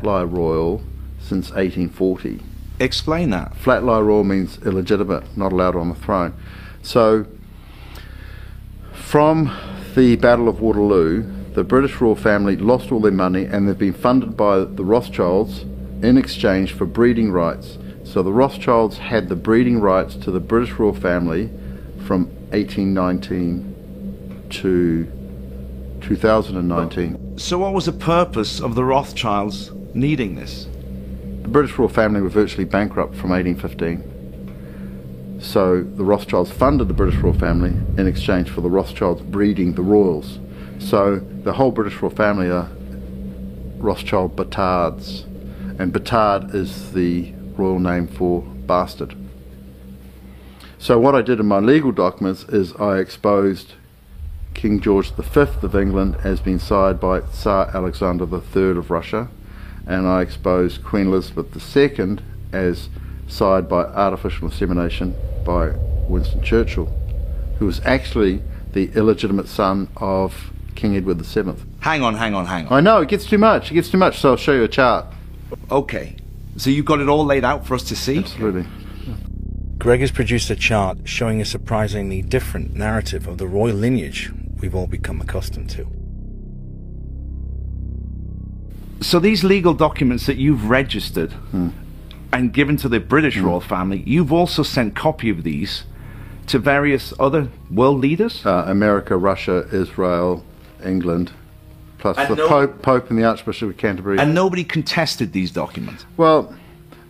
Flatlie royal since 1840. Explain that. Flatlie royal means illegitimate, not allowed on the throne. So, from the Battle of Waterloo, the British royal family lost all their money and they've been funded by the Rothschilds in exchange for breeding rights. So the Rothschilds had the breeding rights to the British royal family from 1819 to 2019. So what was the purpose of the Rothschilds needing this? The British royal family were virtually bankrupt from 1815. So the Rothschilds funded the British royal family in exchange for the Rothschilds breeding the royals. So the whole British royal family are Rothschild Batards, and Batard is the royal name for bastard. So what I did in my legal documents is I exposed King George V of England as being sired by Tsar Alexander III of Russia, and I exposed Queen Elizabeth II as sired by artificial insemination by Winston Churchill, who was actually the illegitimate son of King Edward VII. Hang on. I know, it gets too much, so I'll show you a chart. Okay, so you've got it all laid out for us to see? Absolutely. Greg has produced a chart showing a surprisingly different narrative of the royal lineage we've all become accustomed to. So these legal documents that you've registered and given to the British royal family, you've also sent copy of these to various other world leaders? America, Russia, Israel, England, plus And the Pope and the Archbishop of Canterbury. And nobody contested these documents? Well,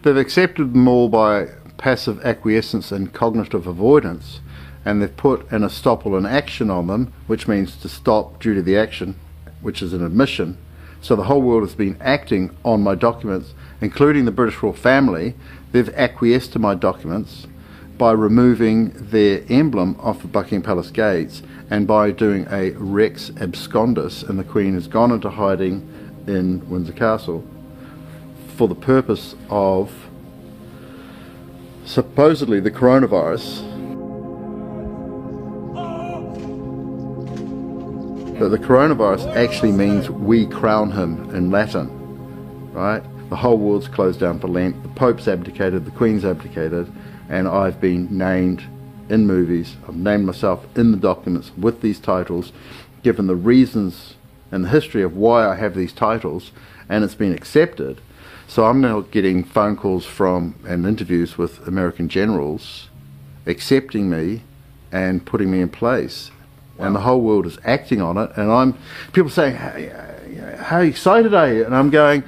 they've accepted them all by passive acquiescence and cognitive avoidance, and they've put an estoppel in action on them, which means to stop due to the action, which is an admission. So the whole world has been acting on my documents, including the British royal family. They've acquiesced to my documents by removing their emblem off the Buckingham Palace gates and by doing a Rex Abscondus, and the Queen has gone into hiding in Windsor Castle for the purpose of supposedly the coronavirus. But the coronavirus actually means we crown him in Latin, right? The whole world's closed down for Lent, the Pope's abdicated, the Queen's abdicated, and I've been named in movies, I've named myself in the documents with these titles, given the reasons and the history of why I have these titles, and it's been accepted. So I'm now getting phone calls from and interviews with American generals accepting me and putting me in place. Wow. And the whole world is acting on it, and people saying, how excited are you? And I'm going,